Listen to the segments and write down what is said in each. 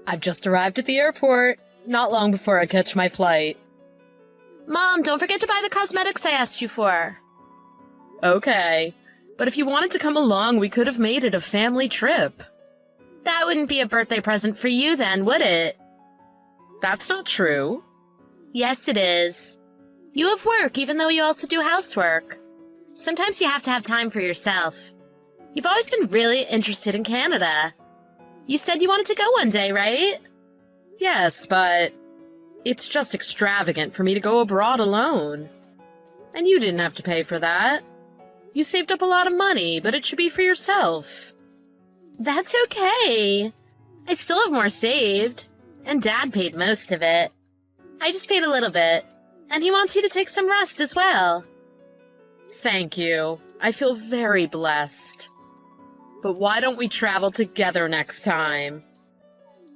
I've just arrived at the airport, not long before I catch my flight. Mom, don't forget to buy the cosmetics I asked you for. Okay, but if you wanted to come along, we could have made it a family trip. That wouldn't be a birthday present for you then, would it? That's not true. Yes, it is. You have work, even though you also do housework. Sometimes you have to have time for yourself. You've always been really interested in Canada. You said you wanted to go one day, right? Yes, but it's just extravagant for me to go abroad alone. And you didn't have to pay for that. You saved up a lot of money, but it should be for yourself. That's okay. I still have more saved, and Dad paid most of it. I just paid a little bit, and he wants you to take some rest as well. Thank you. I feel very blessed. But why don't we travel together next time?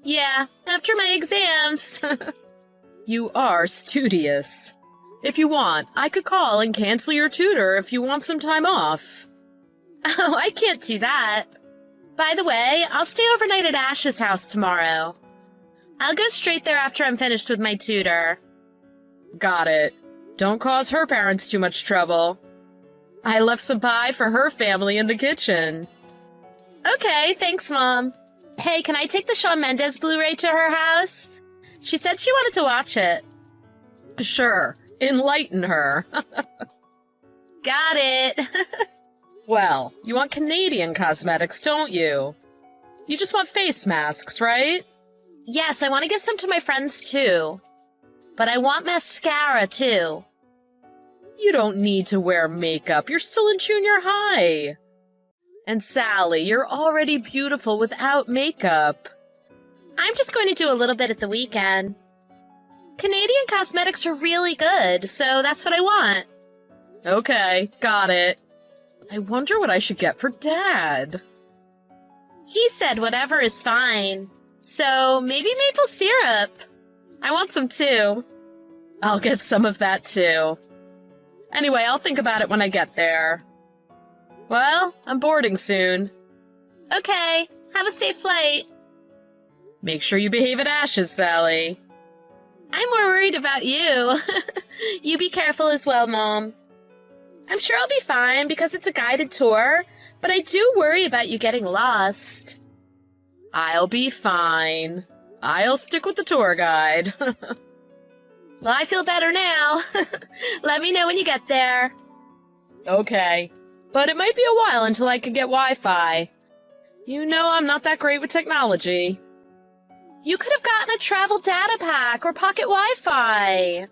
Yeah, after my exams. You are studious. If you want, I could call and cancel your tutor if you want some time off. Oh, I can't do that. By the way, I'll stay overnight at Ash's house tomorrow. I'll go straight there after I'm finished with my tutor. Got it. Don't cause her parents too much trouble. I left some pie for her family in the kitchen. Okay, thanks, Mom. Hey, can I take the Shawn Mendes Blu-ray to her house? She said she wanted to watch it. Sure. Enlighten her. Got it. Well, you want Canadian cosmetics, don't you? You just want face masks, right? Yes, I want to get some to my friends, too. But I want mascara, too. You don't need to wear makeup. You're still in junior high. And Sally, you're already beautiful without makeup. I'm just going to do a little bit at the weekend. Canadian cosmetics are really good, so that's what I want. Okay, got it. I wonder what I should get for Dad. He said whatever is fine. So maybe maple syrup. I want some too. I'll get some of that too. Anyway, I'll think about it when I get there. Well, I'm boarding soon. Okay, have a safe flight. Make sure you behave at Ash's, Sally. I'm more worried about you. You be careful as well, Mom. I'm sure I'll be fine because it's a guided tour, but I do worry about you getting lost. I'll be fine. I'll stick with the tour guide. Well, I feel better now. Let me know when you get there. Okay, but it might be a while until I can get Wi-Fi. You know I'm not that great with technology. You could have gotten a travel data pack or pocket Wi-Fi.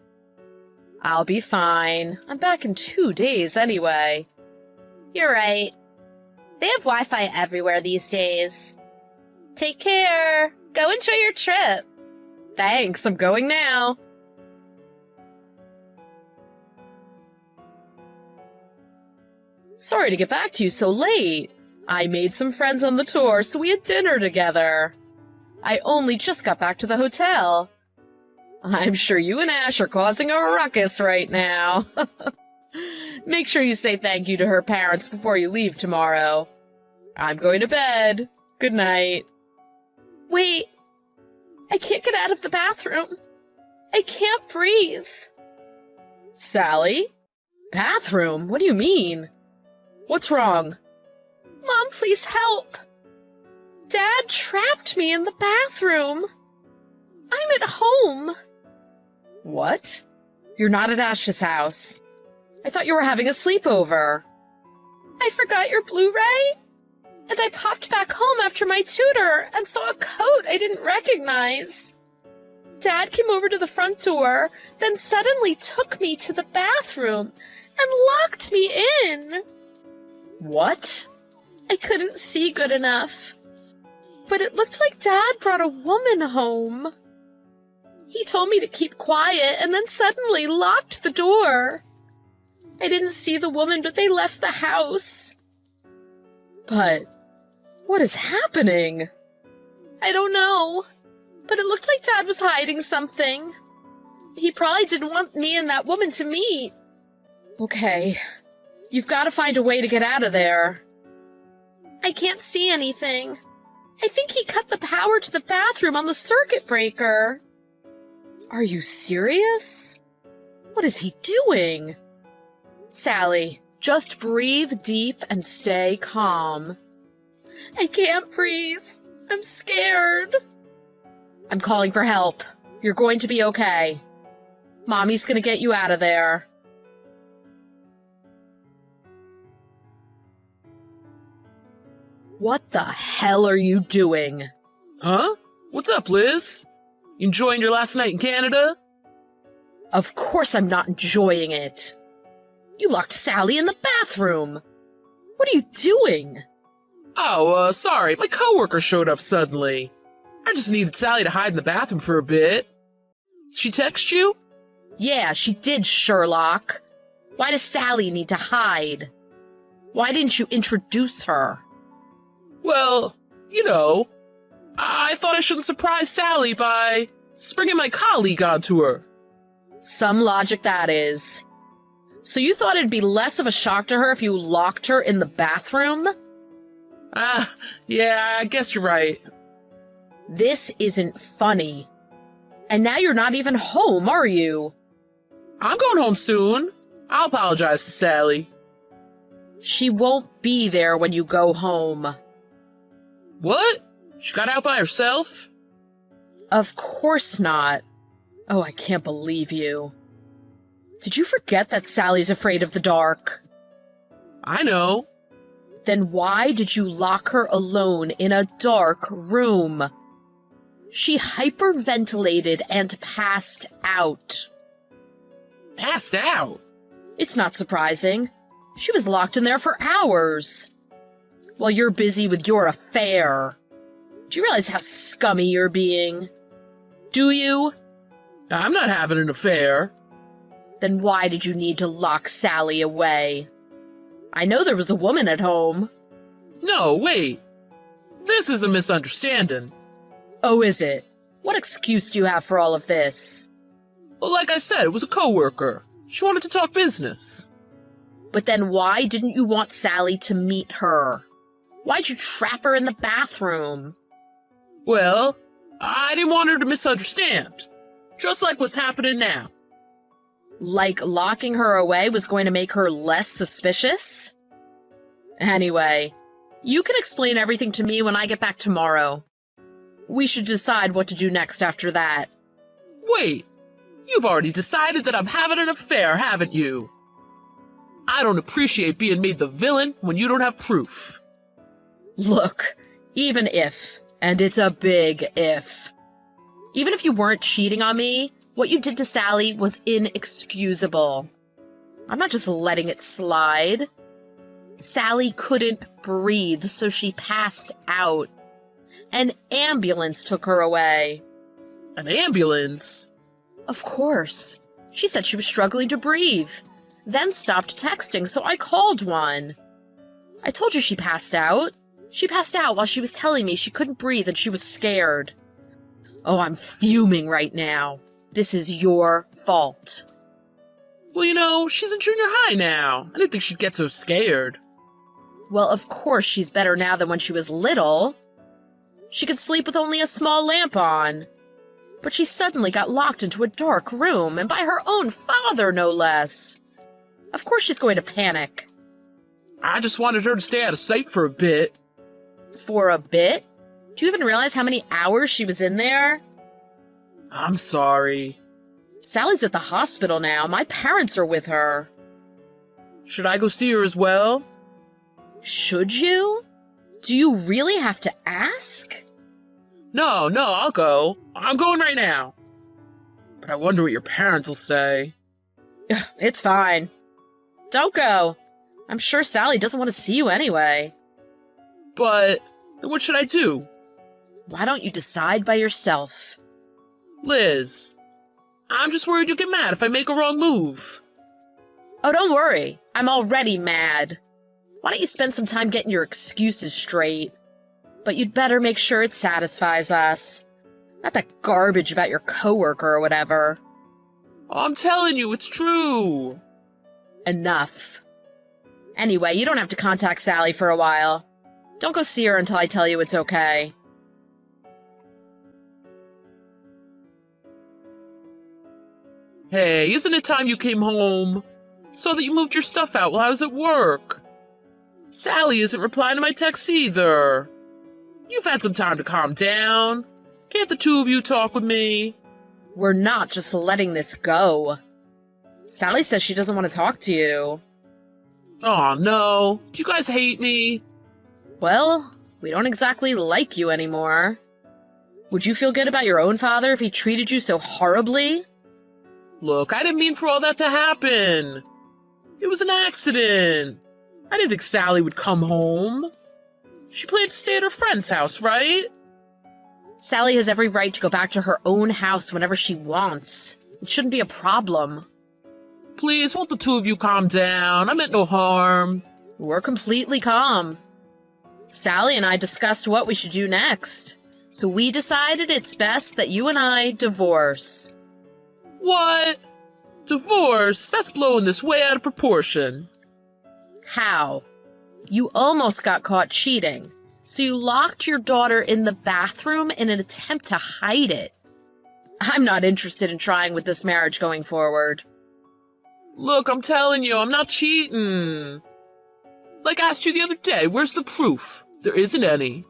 I'll be fine. I'm back in 2 days anyway. You're right. They have Wi-Fi everywhere these days. Take care. Go enjoy your trip. Thanks, I'm going now. Sorry to get back to you so late. I made some friends on the tour, so we had dinner together. I only just got back to the hotel. I'm sure you and Ash are causing a ruckus right now. Make sure you say thank you to her parents before you leave tomorrow. I'm going to bed. Good night. Wait. I can't get out of the bathroom. I can't breathe. Sally? Bathroom? What do you mean? What's wrong? Mom, please help. Dad trapped me in the bathroom. I'm at home. What? You're not at Ash's house. I thought you were having a sleepover. I forgot your Blu-ray, and I popped back home after my tutor and saw a coat I didn't recognize. Dad came over to the front door, then suddenly took me to the bathroom and locked me in. What? I couldn't see good enough, but it looked like Dad brought a woman home. He told me to keep quiet and then suddenly locked the door. I didn't see the woman, but they left the house. But what is happening? I don't know, but it looked like Dad was hiding something. He probably didn't want me and that woman to meet. Okay, you've got to find a way to get out of there. I can't see anything. I think he cut the power to the bathroom on the circuit breaker. Are you serious? What is he doing? Sally, just breathe deep and stay calm. I can't breathe. I'm scared. I'm calling for help. You're going to be okay. Mommy's gonna get you out of there. What the hell are you doing? Huh? What's up, Liz? Enjoying your last night in Canada? Of course I'm not enjoying it. You locked Sally in the bathroom. What are you doing? Oh, sorry. My coworker showed up suddenly. I just needed Sally to hide in the bathroom for a bit. She text you? Yeah, she did, Sherlock. Why does Sally need to hide? Why didn't you introduce her? Well, I thought I shouldn't surprise Sally by springing my colleague onto her. Some logic that is. So you thought it'd be less of a shock to her if you locked her in the bathroom? Yeah, I guess you're right. This isn't funny. And now you're not even home, are you? I'm going home soon. I'll apologize to Sally. She won't be there when you go home. What? She got out by herself? Of course not. Oh, I can't believe you. Did you forget that Sally's afraid of the dark? I know. Then why did you lock her alone in a dark room? She hyperventilated and passed out. Passed out? It's not surprising. She was locked in there for hours. While you're busy with your affair. Do you realize how scummy you're being? Do you? I'm not having an affair. Then why did you need to lock Sally away? I know there was a woman at home. No, wait. This is a misunderstanding. Oh, is it? What excuse do you have for all of this? Well, like I said, it was a coworker. She wanted to talk business. But then why didn't you want Sally to meet her? Why'd you trap her in the bathroom? Well, I didn't want her to misunderstand. Just like what's happening now. Like locking her away was going to make her less suspicious? Anyway, you can explain everything to me when I get back tomorrow. We should decide what to do next after that. Wait, you've already decided that I'm having an affair, haven't you? I don't appreciate being made the villain when you don't have proof. Look, even if, and it's a big if, even if you weren't cheating on me, what you did to Sally was inexcusable. I'm not just letting it slide. Sally couldn't breathe, so she passed out. An ambulance took her away. An ambulance? Of course. She said she was struggling to breathe, then stopped texting, so I called one. I told you she passed out. She passed out while she was telling me she couldn't breathe and she was scared. Oh, I'm fuming right now. This is your fault. Well, she's in junior high now. I didn't think she'd get so scared. Well, of course she's better now than when she was little. She could sleep with only a small lamp on. But she suddenly got locked into a dark room, and by her own father, no less. Of course she's going to panic. I just wanted her to stay out of sight for a bit. For a bit? Do you even realize how many hours she was in there? I'm sorry. Sally's at the hospital now. My parents are with her. Should I go see her as well? Should you? Do you really have to ask? No, I'll go. I'm going right now. But I wonder what your parents will say. It's fine. Don't go. I'm sure Sally doesn't want to see you anyway. But what should I do? Why don't you decide by yourself? Liz, I'm just worried you'll get mad if I make a wrong move. Oh, don't worry. I'm already mad. Why don't you spend some time getting your excuses straight? But you'd better make sure it satisfies us. Not that garbage about your coworker or whatever. I'm telling you, it's true. Enough. Anyway, you don't have to contact Sally for a while. Don't go see her until I tell you it's okay. Hey, isn't it time you came home? Saw that you moved your stuff out while I was at work. Sally isn't replying to my texts either. You've had some time to calm down. Can't the two of you talk with me? We're not just letting this go. Sally says she doesn't want to talk to you. Aw, no. Do you guys hate me? Well, we don't exactly like you anymore. Would you feel good about your own father if he treated you so horribly? Look, I didn't mean for all that to happen. It was an accident. I didn't think Sally would come home. She planned to stay at her friend's house, right? Sally has every right to go back to her own house whenever she wants. It shouldn't be a problem. Please, won't the two of you calm down? I meant no harm. We're completely calm. Sally and I discussed what we should do next, so we decided it's best that you and I divorce. What? Divorce? That's blowing this way out of proportion. How? You almost got caught cheating, so you locked your daughter in the bathroom in an attempt to hide it. I'm not interested in trying with this marriage going forward. Look, I'm telling you, I'm not cheating. Like I asked you the other day, where's the proof? There isn't any.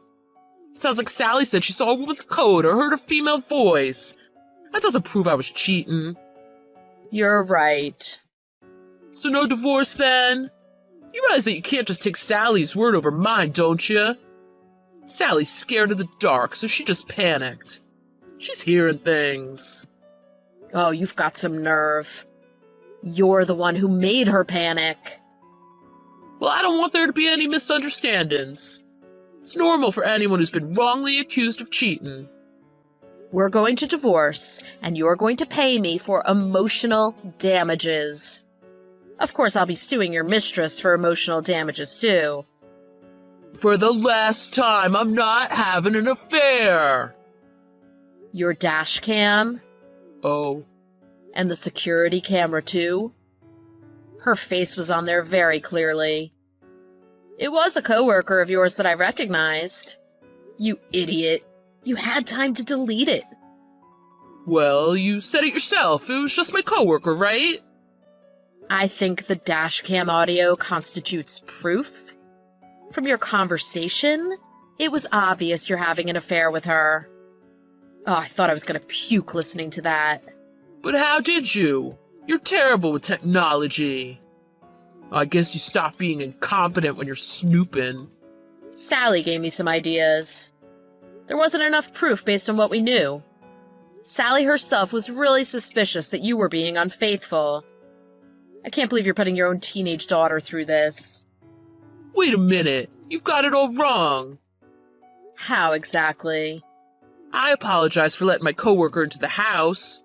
Sounds like Sally said she saw a woman's coat or heard a female voice. That doesn't prove I was cheating. You're right. So no divorce then? You realize that you can't just take Sally's word over mine, don't you? Sally's scared of the dark, so she just panicked. She's hearing things. Oh, you've got some nerve. You're the one who made her panic. Well, I don't want there to be any misunderstandings. It's normal for anyone who's been wrongly accused of cheating. We're going to divorce, and you're going to pay me for emotional damages. Of course, I'll be suing your mistress for emotional damages, too. For the last time, I'm not having an affair. Your dash cam, Oh, and the security camera, too. Her face was on there very clearly. It was a coworker of yours that I recognized. You idiot. You had time to delete it. well, you said it yourself. It was just my coworker, right? I think the dash cam audio constitutes proof. From your conversation, it was obvious you're having an affair with her. Oh, I thought I was gonna puke listening to that. But how did you? You're terrible with technology. I guess you stop being incompetent when you're snooping. Sally gave me some ideas. There wasn't enough proof based on what we knew. Sally herself was really suspicious that you were being unfaithful. I can't believe you're putting your own teenage daughter through this. Wait a minute. You've got it all wrong. How exactly? I apologize for letting my coworker into the house.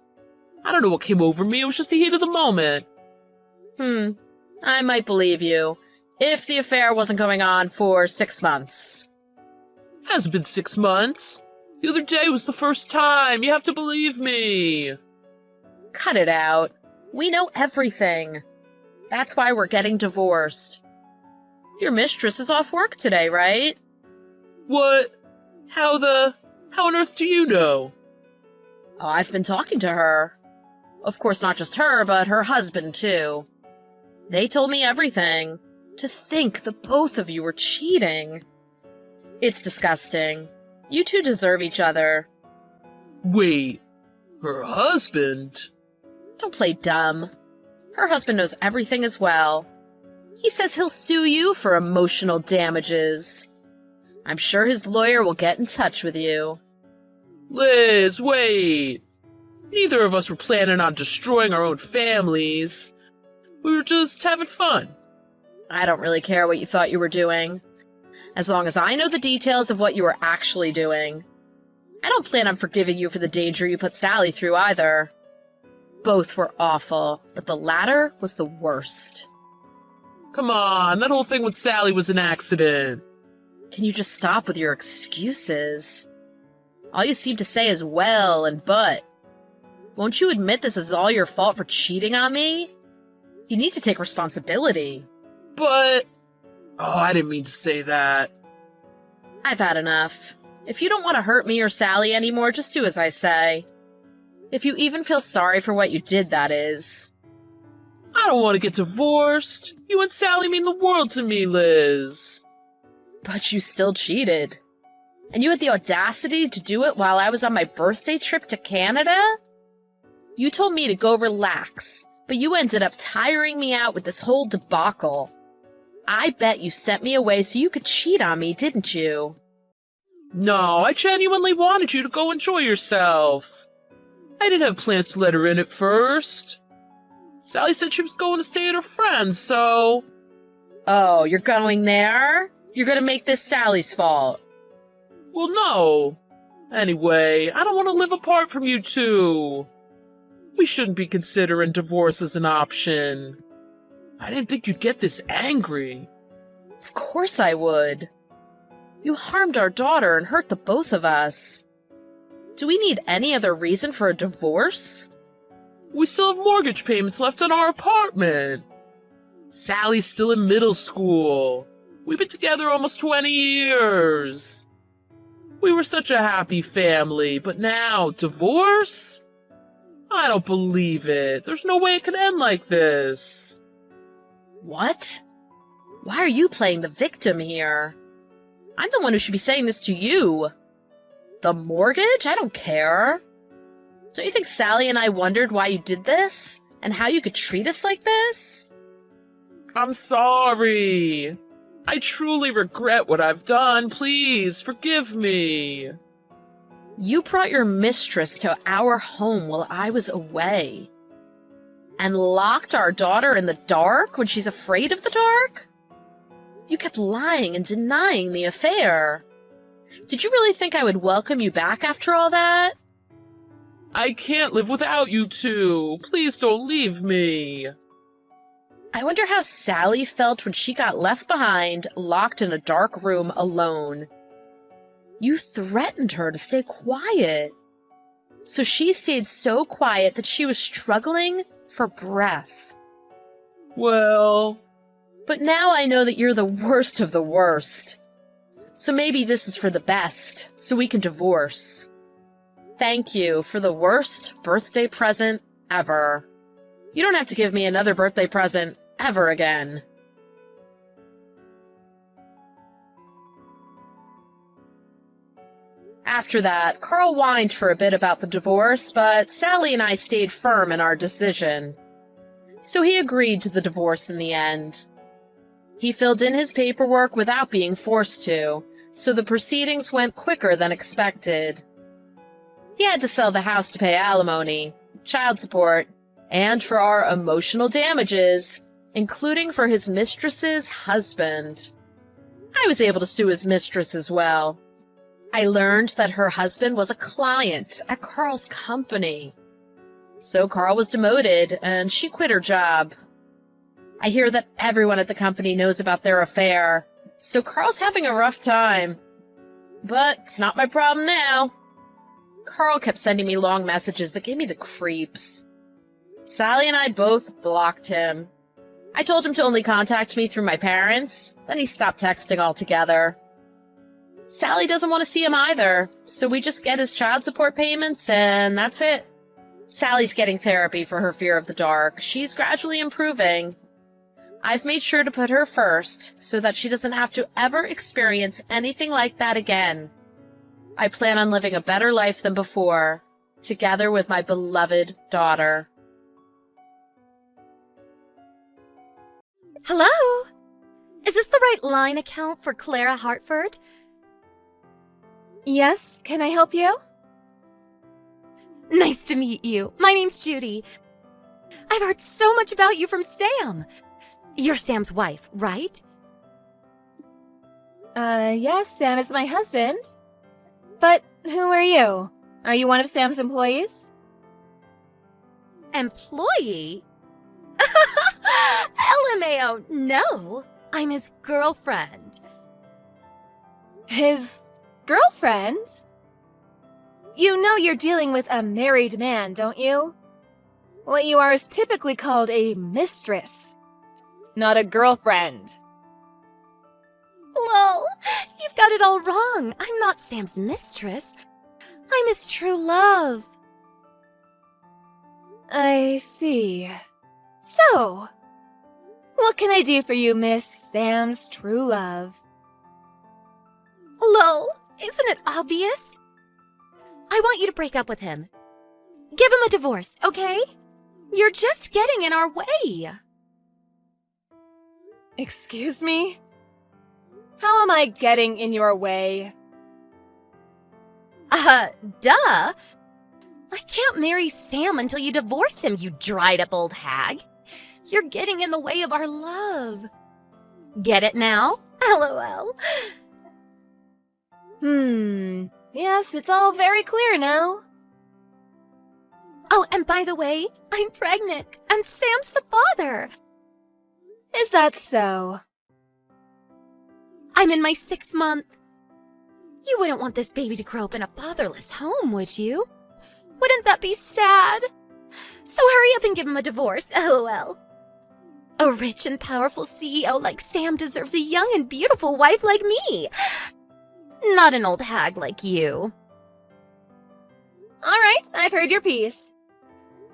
I don't know what came over me. It was just the heat of the moment. I might believe you, if the affair wasn't going on for 6 months. Hasn't been 6 months. The other day was the first time. You have to believe me. Cut it out. We know everything. That's why we're getting divorced. Your mistress is off work today, right? What? How on earth do you know? Oh, I've been talking to her. Of course, not just her, but her husband, too. They told me everything. To think the both of you were cheating. It's disgusting. You two deserve each other. Wait, her husband? Don't play dumb. Her husband knows everything as well. He says he'll sue you for emotional damages. I'm sure his lawyer will get in touch with you. Liz, wait. Neither of us were planning on destroying our own families. We were just having fun. I don't really care what you thought you were doing. As long as I know the details of what you were actually doing. I don't plan on forgiving you for the danger you put Sally through either. Both were awful, but the latter was the worst. Come on, that whole thing with Sally was an accident. Can you just stop with your excuses? All you seem to say is well and but. Won't you admit this is all your fault for cheating on me? You need to take responsibility. But... Oh, I didn't mean to say that. I've had enough. If you don't want to hurt me or Sally anymore, just do as I say. If you even feel sorry for what you did, that is. I don't want to get divorced. You and Sally mean the world to me, Liz. But you still cheated. And you had the audacity to do it while I was on my birthday trip to Canada? You told me to go relax, but you ended up tiring me out with this whole debacle. I bet you sent me away so you could cheat on me, didn't you? No, I genuinely wanted you to go enjoy yourself. I didn't have plans to let her in at first. Sally said she was going to stay at her friend's, so... Oh, you're going there? You're gonna make this Sally's fault. Well, no. Anyway, I don't want to live apart from you two. We shouldn't be considering divorce as an option. I didn't think you'd get this angry. Of course I would. You harmed our daughter and hurt the both of us. Do we need any other reason for a divorce? We still have mortgage payments left on our apartment. Sally's still in middle school. We've been together almost 20 years. We were such a happy family, but now, divorce? I don't believe it. There's no way it could end like this. What? Why are you playing the victim here? I'm the one who should be saying this to you. The mortgage? I don't care. Don't you think Sally and I wondered why you did this? And how you could treat us like this? I'm sorry. I truly regret what I've done. Please, forgive me. You brought your mistress to our home while I was away. And locked our daughter in the dark when she's afraid of the dark? You kept lying and denying the affair. Did you really think I would welcome you back after all that? I can't live without you two. Please don't leave me. I wonder how Sally felt when she got left behind, locked in a dark room alone. You threatened her to stay quiet. So she stayed so quiet that she was struggling for breath. Well... But now I know that you're the worst of the worst. So maybe this is for the best, so we can divorce. Thank you for the worst birthday present ever. You don't have to give me another birthday present ever again. After that, Carl whined for a bit about the divorce, but Sally and I stayed firm in our decision. So he agreed to the divorce in the end. He filled in his paperwork without being forced to, so the proceedings went quicker than expected. He had to sell the house to pay alimony, child support, and for our emotional damages, including for his mistress's husband. I was able to sue his mistress as well. I learned that her husband was a client at Carl's company. So Carl was demoted, and she quit her job. I hear that everyone at the company knows about their affair, so Carl's having a rough time. But it's not my problem now. Carl kept sending me long messages that gave me the creeps. Sally and I both blocked him. I told him to only contact me through my parents, then he stopped texting altogether. Sally doesn't want to see him either, so we just get his child support payments and that's it. Sally's getting therapy for her fear of the dark. She's gradually improving. I've made sure to put her first so that she doesn't have to ever experience anything like that again. I plan on living a better life than before, together with my beloved daughter. Hello? Is this the right line account for Clara Hartford? Yes, can I help you? Nice to meet you. My name's Judy. I've heard so much about you from Sam. You're Sam's wife, right? Yes, Sam is my husband. But who are you? Are you one of Sam's employees? Employee? LMAO, no. I'm his girlfriend. His girlfriend? You know you're dealing with a married man, don't you? What you are is typically called a mistress, not a girlfriend. Lol, you've got it all wrong. I'm not Sam's mistress. I'm his true love. I see. So, what can I do for you, Miss Sam's true love? Lol, isn't it obvious? I want you to break up with him. Give him a divorce, okay? You're just getting in our way. Excuse me? How am I getting in your way? Duh. I can't marry Sam until you divorce him, you dried up old hag. You're getting in the way of our love. Get it now? LOL. Yes, it's all very clear now. Oh, and by the way, I'm pregnant, and Sam's the father. Is that so? I'm in my 6th month. You wouldn't want this baby to grow up in a fatherless home, would you? Wouldn't that be sad? So hurry up and give him a divorce, LOL. A rich and powerful CEO like Sam deserves a young and beautiful wife like me. Not an old hag like you. All right, I've heard your piece.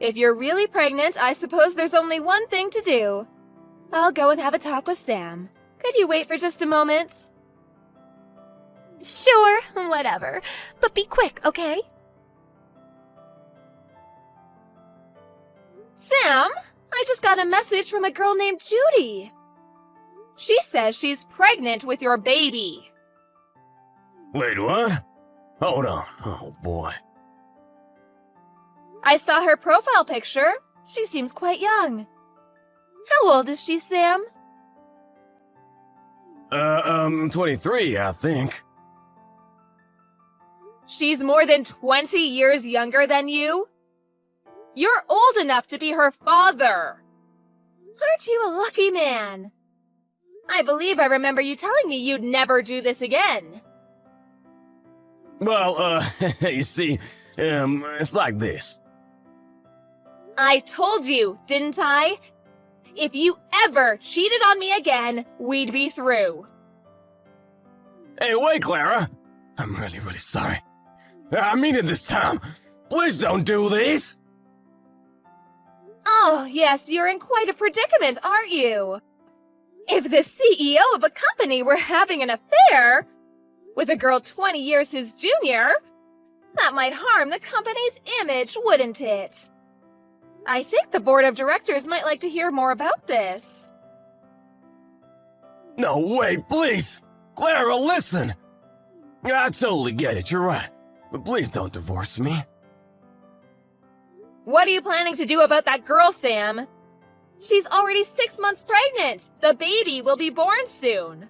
If you're really pregnant, I suppose there's only one thing to do. I'll go and have a talk with Sam. Could you wait for just a moment? Sure, whatever. But be quick, okay? Sam, I just got a message from a girl named Judy. She says she's pregnant with your baby. Wait, what? Hold on. Oh, boy. I saw her profile picture. She seems quite young. How old is she, Sam? 23, I think. She's more than 20 years younger than you? You're old enough to be her father. Aren't you a lucky man? I believe I remember you telling me you'd never do this again. Well, you see, it's like this. I told you, didn't I? If you ever cheated on me again, we'd be through. Hey, wait, Clara. I'm really, really sorry. I mean it this time. Please don't do this. Oh, yes, you're in quite a predicament, aren't you? If the CEO of a company were having an affair with a girl 20 years his junior, that might harm the company's image, wouldn't it? I think the board of directors might like to hear more about this. No, wait, please. Clara, listen. I totally get it, you're right. But please don't divorce me. What are you planning to do about that girl, Sam? She's already 6 months pregnant. The baby will be born soon.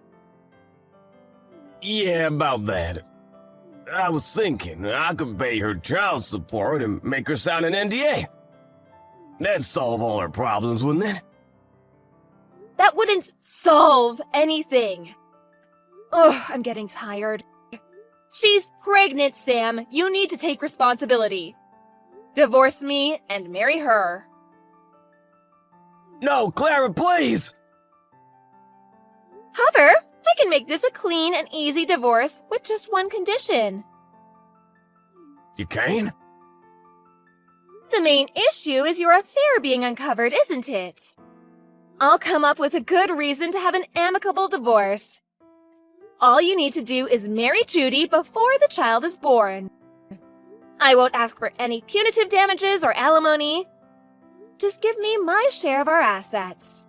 Yeah, about that. I was thinking I could pay her child support and make her sign an NDA. That'd solve all her problems, wouldn't it? That wouldn't solve anything. Ugh, I'm getting tired. She's pregnant, Sam. You need to take responsibility. Divorce me and marry her. No, Clara, please! However, I can make this a clean and easy divorce with just one condition. You can? The main issue is your affair being uncovered, isn't it? I'll come up with a good reason to have an amicable divorce. All you need to do is marry Judy before the child is born. I won't ask for any punitive damages or alimony. Just give me my share of our assets.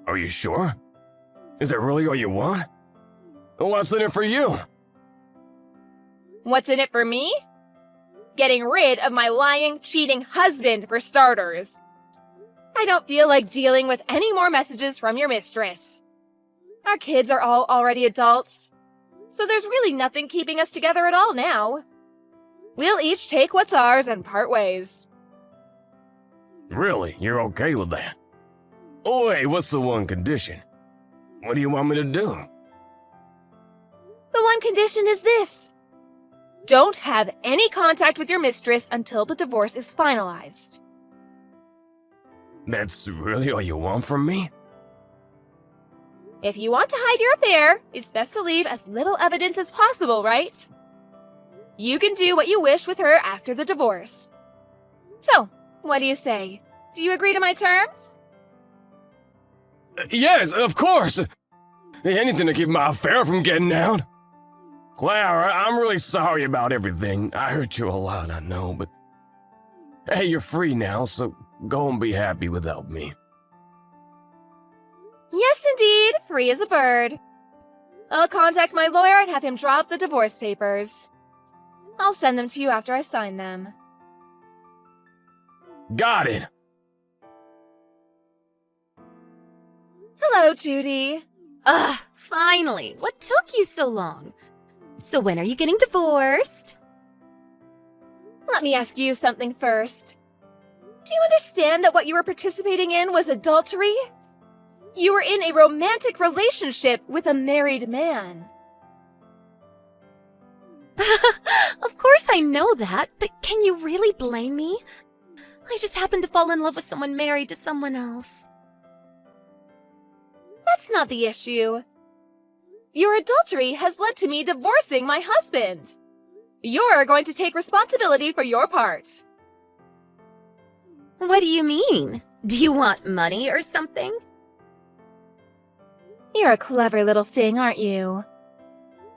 Are you sure? Is that really all you want? What's in it for you? What's in it for me? Getting rid of my lying, cheating husband, for starters. I don't feel like dealing with any more messages from your mistress. Our kids are all already adults, so there's really nothing keeping us together at all now. We'll each take what's ours and part ways. Really? You're okay with that? Oh, wait, what's the one condition? What do you want me to do? The one condition is this. Don't have any contact with your mistress until the divorce is finalized. That's really all you want from me? If you want to hide your affair, it's best to leave as little evidence as possible, right? You can do what you wish with her after the divorce. So, what do you say? Do you agree to my terms? Yes, of course. Anything to keep my affair from getting out. Clara, I'm really sorry about everything. I hurt you a lot, I know, but... Hey, you're free now, so go and be happy without me. Yes, indeed. Free as a bird. I'll contact my lawyer and have him draw up the divorce papers. I'll send them to you after I sign them. Got it. Hello, Judy. Ugh, finally. What took you so long? So when are you getting divorced? Let me ask you something first. Do you understand that what you were participating in was adultery? You were in a romantic relationship with a married man. Of course I know that, but can you really blame me? I just happened to fall in love with someone married to someone else. That's not the issue. Your adultery has led to me divorcing my husband. You're going to take responsibility for your part. What do you mean? Do you want money or something? You're a clever little thing, aren't you?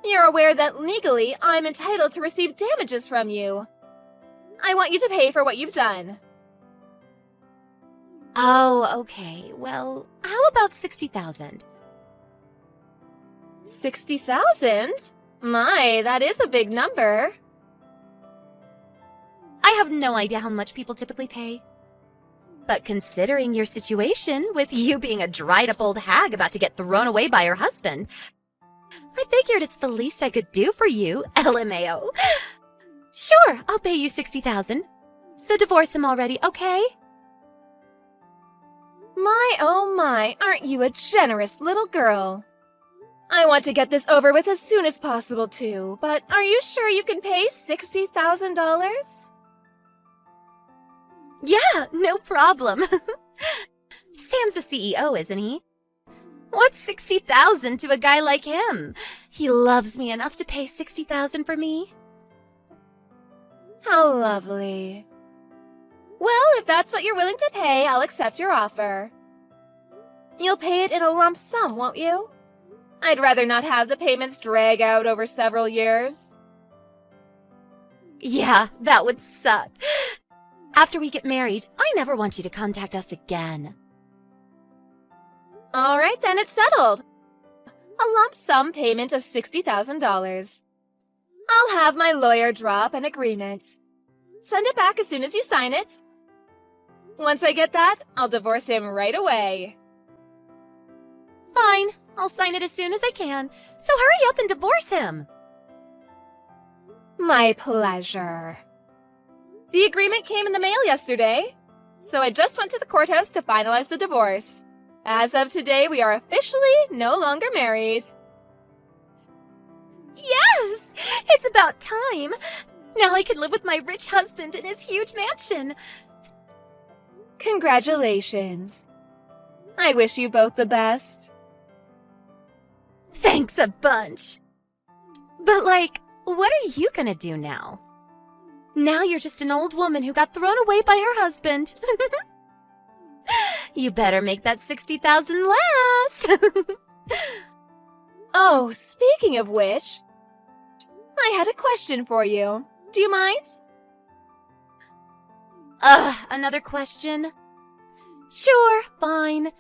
You're aware that legally I'm entitled to receive damages from you. I want you to pay for what you've done. Oh, okay. Well, how about 60,000? 60,000? My, that is a big number. I have no idea how much people typically pay. But considering your situation, with you being a dried-up old hag about to get thrown away by her husband, I figured it's the least I could do for you, LMAO. Sure, I'll pay you 60,000. So divorce him already, okay? My, oh my, aren't you a generous little girl? I want to get this over with as soon as possible, too, but are you sure you can pay $60,000? Yeah, no problem. Sam's a CEO, isn't he? What's 60,000 to a guy like him? He loves me enough to pay 60,000 for me. How lovely. Well, if that's what you're willing to pay, I'll accept your offer. You'll pay it in a lump sum, won't you? I'd rather not have the payments drag out over several years. Yeah, that would suck. After we get married, I never want you to contact us again. All right, then it's settled. A lump sum payment of $60,000. I'll have my lawyer draw up an agreement. Send it back as soon as you sign it. Once I get that, I'll divorce him right away. Fine, I'll sign it as soon as I can. So hurry up and divorce him. My pleasure. The agreement came in the mail yesterday, so I just went to the courthouse to finalize the divorce. As of today, we are officially no longer married. Yes! It's about time. Now I can live with my rich husband in his huge mansion. Congratulations. I wish you both the best. Thanks a bunch. But what are you gonna do now? Now you're just an old woman who got thrown away by her husband. You better make that 60,000 last. Oh, speaking of which, I had a question for you. Do you mind? Another question? Sure, fine.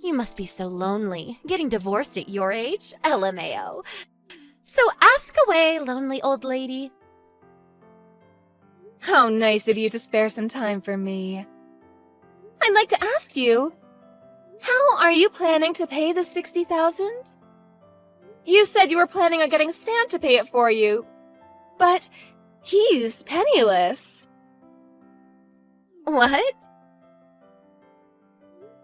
You must be so lonely, getting divorced at your age, LMAO. So ask away, lonely old lady. How nice of you to spare some time for me. I'd like to ask you, how are you planning to pay the 60,000? You said you were planning on getting Sam to pay it for you, but he's penniless. What?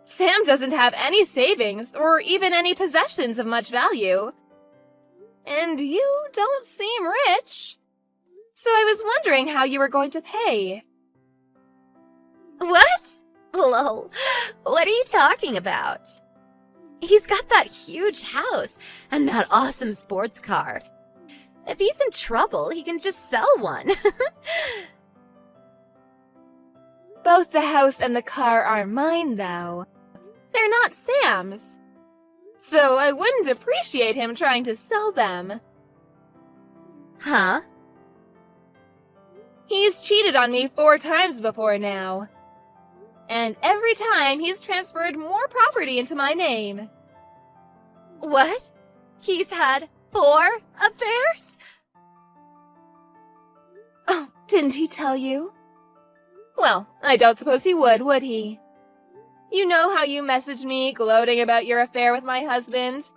Sam doesn't have any savings or even any possessions of much value. And you don't seem rich. So I was wondering how you were going to pay. What? Lol. What are you talking about? He's got that huge house and that awesome sports car. If he's in trouble, he can just sell one. Both the house and the car are mine, though. They're not Sam's. So I wouldn't appreciate him trying to sell them. Huh? He's cheated on me 4 times before now. And every time he's transferred more property into my name. What? He's had 4 affairs? Oh, didn't he tell you? Well, I don't suppose he would he? You know how you messaged me gloating about your affair with my husband?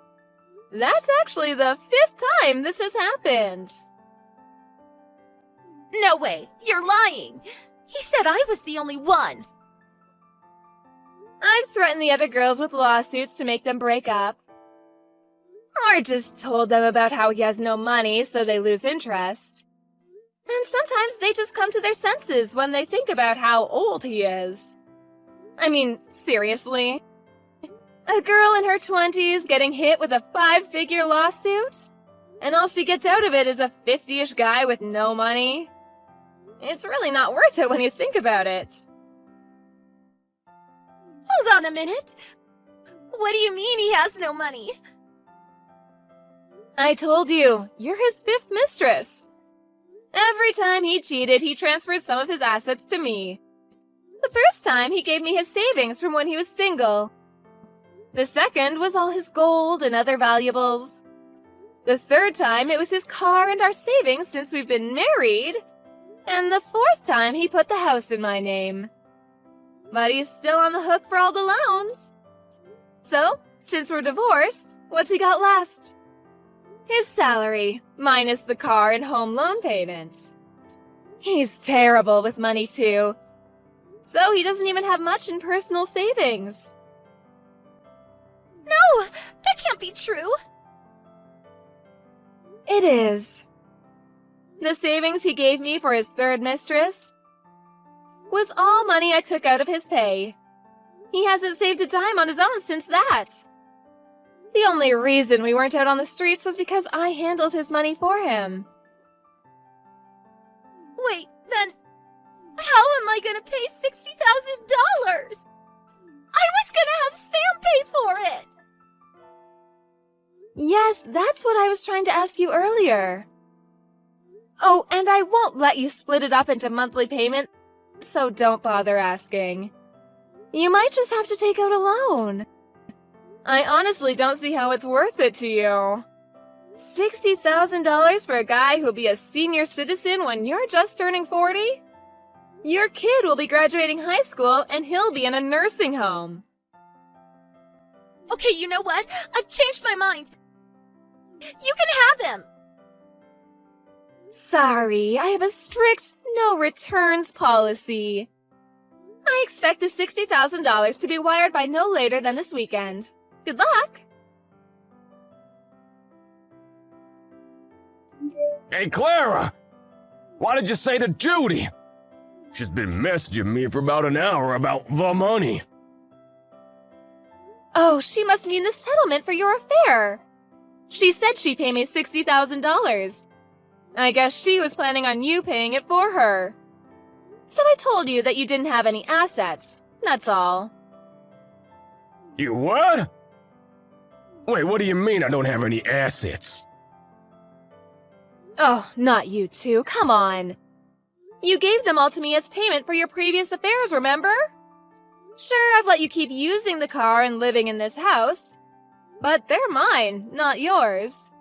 That's actually the 5th time this has happened. No way, you're lying. He said I was the only one. I've threatened the other girls with lawsuits to make them break up. Or just told them about how he has no money, so they lose interest. And sometimes they just come to their senses when they think about how old he is. I mean, seriously? A girl in her 20s getting hit with a 5-figure lawsuit? And all she gets out of it is a 50-ish guy with no money? It's really not worth it when you think about it. Hold on a minute. What do you mean he has no money? I told you, you're his 5th mistress. Every time he cheated, he transferred some of his assets to me. The first time, he gave me his savings from when he was single. The second was all his gold and other valuables. The third time, it was his car and our savings since we've been married. And the 4th time, he put the house in my name. But he's still on the hook for all the loans. So, since we're divorced, what's he got left? His salary, minus the car and home loan payments. He's terrible with money, too. So he doesn't even have much in personal savings. No, that can't be true. It is. The savings he gave me for his 3rd mistress was all money I took out of his pay. He hasn't saved a dime on his own since that. The only reason we weren't out on the streets was because I handled his money for him. Wait, then how am I gonna pay $60,000? I was gonna have Sam pay for it! Yes, that's what I was trying to ask you earlier. Oh, and I won't let you split it up into monthly payments, so don't bother asking. You might just have to take out a loan. I honestly don't see how it's worth it to you. $60,000 for a guy who'll be a senior citizen when you're just turning 40? Your kid will be graduating high school and he'll be in a nursing home. Okay, you know what? I've changed my mind. You can have him. Sorry, I have a strict no returns policy. I expect the $60,000 to be wired by no later than this weekend. Good luck! Hey, Clara! Why did you say to Judy? She's been messaging me for about an hour about the money. Oh, she must mean the settlement for your affair. She said she'd pay me $60,000. I guess she was planning on you paying it for her. So I told you that you didn't have any assets. That's all. You what? Wait, what do you mean I don't have any assets? Oh, not you two. Come on. You gave them all to me as payment for your previous affairs, remember? Sure, I've let you keep using the car and living in this house. But they're mine, not yours.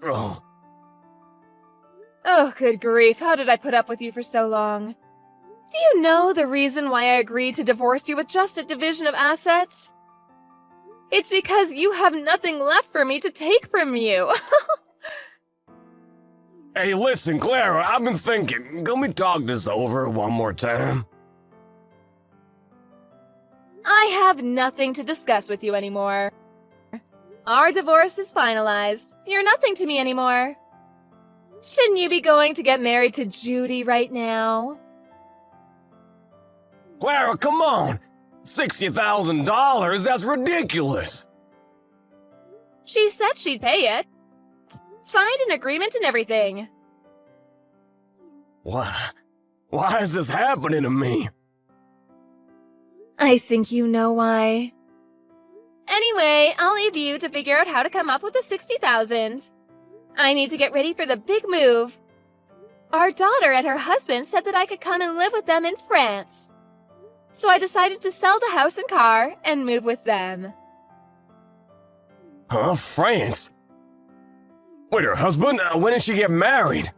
Oh, Oh, good grief. How did I put up with you for so long? Do you know the reason why I agreed to divorce you with just a division of assets? It's because you have nothing left for me to take from you. hey, listen, Clara, I've been thinking. Can we talk this over one more time? I have nothing to discuss with you anymore. Our divorce is finalized. You're nothing to me anymore. Shouldn't you be going to get married to Judy right now? Clara, come on! $60,000? That's ridiculous! She said she'd pay it. Signed an agreement and everything. What? Why is this happening to me? I think you know why. Anyway, I'll leave you to figure out how to come up with the 60,000. I need to get ready for the big move. Our daughter and her husband said that I could come and live with them in France. So I decided to sell the house and car and move with them. Huh? France? Wait, her husband? When did she get married?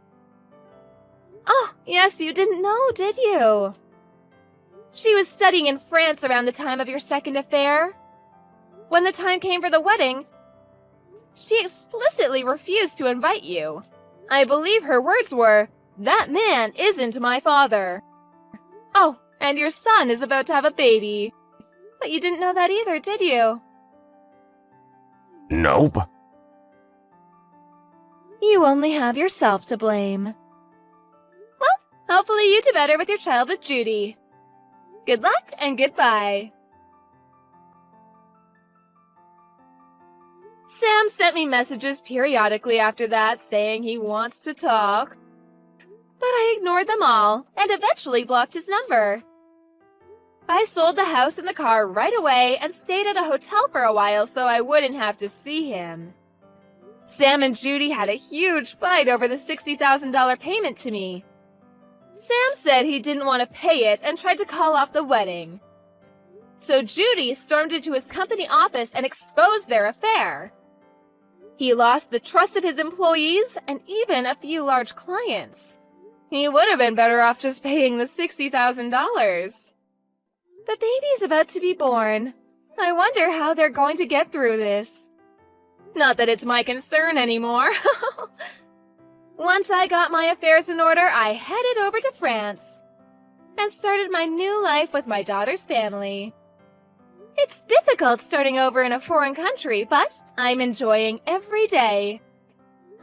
Oh, yes, you didn't know, did you? She was studying in France around the time of your second affair. When the time came for the wedding, she explicitly refused to invite you. I believe her words were, "That man isn't my father." Oh, and your son is about to have a baby. But you didn't know that either, did you? Nope. You only have yourself to blame. Well, hopefully you do better with your child with Judy. Good luck and goodbye. Sam sent me messages periodically after that saying he wants to talk. But I ignored them all and eventually blocked his number. I sold the house and the car right away and stayed at a hotel for a while so I wouldn't have to see him. Sam and Judy had a huge fight over the $60,000 payment to me. Sam said he didn't want to pay it and tried to call off the wedding. So Judy stormed into his company office and exposed their affair. He lost the trust of his employees and even a few large clients. He would have been better off just paying the $60,000. The baby's about to be born. I wonder how they're going to get through this. Not that it's my concern anymore. Once I got my affairs in order, I headed over to France and started my new life with my daughter's family. It's difficult starting over in a foreign country, but I'm enjoying every day.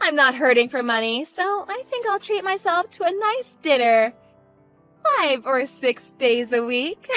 I'm not hurting for money, so I think I'll treat myself to a nice dinner 5 or 6 days a week.